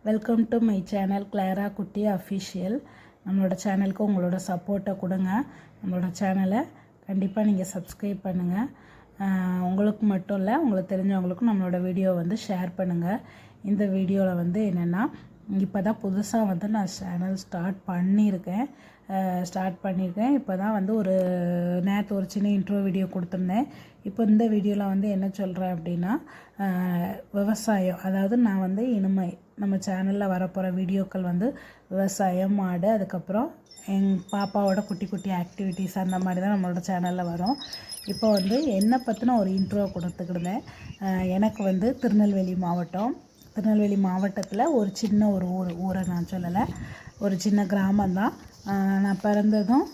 Welcome to my channel Clara குட்டி official. நம்மளோட சேனலுக்கு உங்களோட சப்போர்ட்டை கொடுங்க. நம்மளோட சேனலை கண்டிப்பாக நீங்கள் சப்ஸ்கிரைப் பண்ணுங்கள். உங்களுக்கு மட்டும் இல்லை, உங்களுக்கு தெரிஞ்சவங்களுக்கும் நம்மளோட வீடியோ ஷேர் பண்ணுங்கள். இந்த வீடியோவில் என்னென்னா, இப்போ தான் புதுசாக நான் சேனல் ஸ்டார்ட் பண்ணியிருக்கேன். இப்போ தான் ஒரு நேற்று ஒரு சின்ன இன்ட்ரோ வீடியோ கொடுத்துருந்தேன். இப்போ இந்த வீடியோவில் என்ன சொல்கிறேன் அப்படின்னா, விவசாயம், அதாவது நான் இனிமே நம்ம சேனலில் வரப்போகிற வீடியோக்கள் விவசாயம், மாடு, அதுக்கப்புறம் எங்கள் பாப்பாவோட குட்டி குட்டி ஆக்டிவிட்டீஸ் அந்த மாதிரி தான் நம்மளோட சேனலில் வரும். இப்போ என்னை பற்றின ஒரு இன்ட்ரோ கொடுத்துக்கிடுதேன். எனக்கு திருநெல்வேலி மாவட்டத்தில் ஒரு சின்ன ஊரை நான் சொல்லலை, ஒரு சின்ன கிராமம்தான். நான் பிறந்ததும்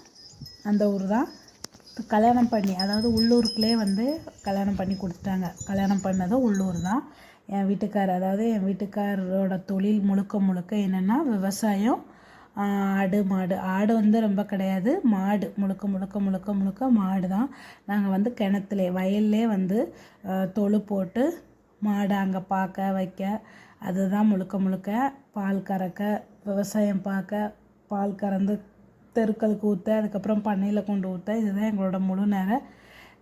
அந்த ஊர் தான். கல்யாணம் பண்ணி, அதாவது உள்ளூருக்குள்ளே கல்யாணம் பண்ணி கொடுத்துட்டாங்க. கல்யாணம் பண்ணதும் உள்ளூர் தான். என் வீட்டுக்காரரோட தொழில் முழுக்க என்னென்னா விவசாயம், ஆடு ரொம்ப கிடையாது, மாடு முழுக்க மாடு தான். நாங்கள் கிணத்துல வயல்லே தொழு போட்டு மாடு அங்கே பார்க்க வைக்க, அதுதான் முழுக்க பால் கறக்க, விவசாயம் பார்க்க, பால் கறந்து தெருக்களுக்கு ஊற்ற, அதுக்கப்புறம் பண்ணையில் கொண்டு ஊற்ற, இதுதான் எங்களோட முழு நேர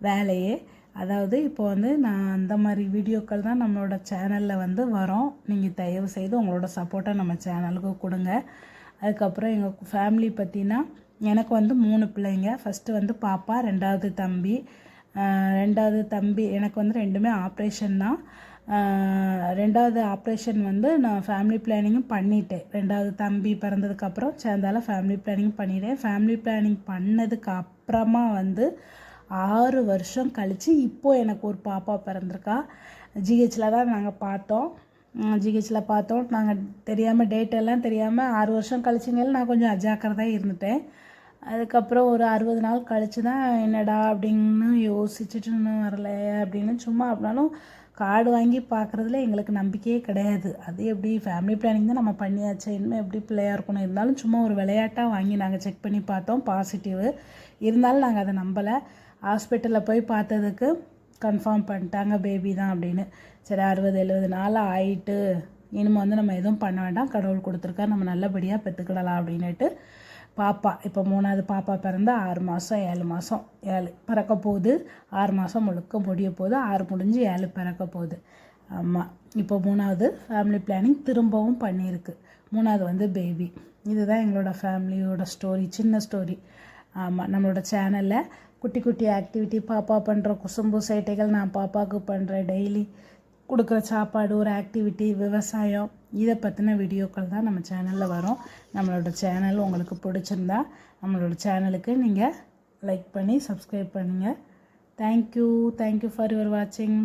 வேலையே. அதாவது இப்போ நான் அந்த மாதிரி வீடியோக்கள் தான் நம்மளோட சேனலில் வரோம். நீங்கள் தயவு செய்து உங்களோட சப்போர்ட்டை நம்ம சேனலுக்கு கொடுங்க. அதுக்கப்புறம் எங்கள் ஃபேமிலி பற்றினா, எனக்கு 3 பிள்ளைங்க. ஃபஸ்ட்டு பாப்பா, ரெண்டாவது தம்பி. எனக்கு ரெண்டுமே ஆப்ரேஷன் தான். ரெண்டாவது ஆப்ரேஷன் நான் ஃபேமிலி பிளானிங்கும் பண்ணிட்டேன். ரெண்டாவது தம்பி பிறந்ததுக்கப்புறம் சேர்ந்தால ஃபேமிலி பிளானிங் பண்ணிட்டேன். ஃபேமிலி பிளானிங் பண்ணதுக்கு அப்புறமா 6 வருஷம் கழித்து இப்போது எனக்கு ஒரு பாப்பா பிறந்திருக்கா. ஜிஹெச்சில் தான் நாங்கள் பார்த்தோம். நாங்கள் தெரியாமல், டேட்டெல்லாம் தெரியாமல் 6 வருஷம் கழிச்சுனால நான் கொஞ்சம் அஜாக்கிரதையாக இருந்துட்டேன். அதுக்கப்புறம் ஒரு 60 நாள் கழித்து தான் என்னடா அப்படின்னு யோசிச்சுட்டு இன்னும் வரல அப்படின்னு சும்மா அப்படின்னாலும் கார்டு வாங்கி பார்க்குறதுல எங்களுக்கு நம்பிக்கையே கிடையாது. அது எப்படி ஃபேமிலி பிளானிங் தான் நம்ம பண்ணியாச்சு, இனிமேல் எப்படி பிள்ளையாக இருக்கணும். இருந்தாலும் சும்மா ஒரு விளையாட்டாக வாங்கி நாங்கள் செக் பண்ணி பார்த்தோம், பாசிட்டிவ். இருந்தாலும் நாங்கள் அதை நம்பலை. ஹாஸ்பிட்டலில் போய் பார்த்ததுக்கு கன்ஃபார்ம் பண்ணிட்டாங்க பேபி தான் அப்படின்னு. சரி, 60-70 நாள் ஆகிட்டு இனிமேல் நம்ம எதுவும் பண்ண வேண்டாம், கடவுள் கொடுத்துருக்கா, நம்ம நல்லபடியாக பெற்றுக்கிடலாம் அப்படின்னுட்டு பாப்பா, இப்போ 3வது பாப்பா பிறந்த 6 மாதம் 7 மாதம் 7 பிறக்க போகுது. 6 மாதம் முழுக்க முடிய போகுது, 6 முடிஞ்சு 7 பிறக்க போகுது. ஆமாம், இப்போ 3வது ஃபேமிலி பிளானிங் திரும்பவும் பண்ணியிருக்கு. 3வது பேபி. இதுதான் எங்களோட ஃபேமிலியோட ஸ்டோரி, சின்ன ஸ்டோரி. ஆமாம், நம்மளோட சேனலில் குட்டி குட்டி ஆக்டிவிட்டி, பாப்பா பண்ணுற குசும்பு சேட்டைகள், நான் பாப்பாவுக்கு பண்ணுற டெய்லி கொடுக்குற சாப்பாடு, ஒரு ஆக்டிவிட்டி, விவசாயம், இதை பற்றின வீடியோக்கள் தான் நம்ம சேனலில் வரும். நம்மளோட சேனல் உங்களுக்கு பிடிச்சிருந்தா நம்மளோட சேனலுக்கு நீங்கள் லைக் பண்ணி சப்ஸ்கிரைப் பண்ணுங்கள். தேங்க்யூ ஃபார் யுவர் வாட்சிங்.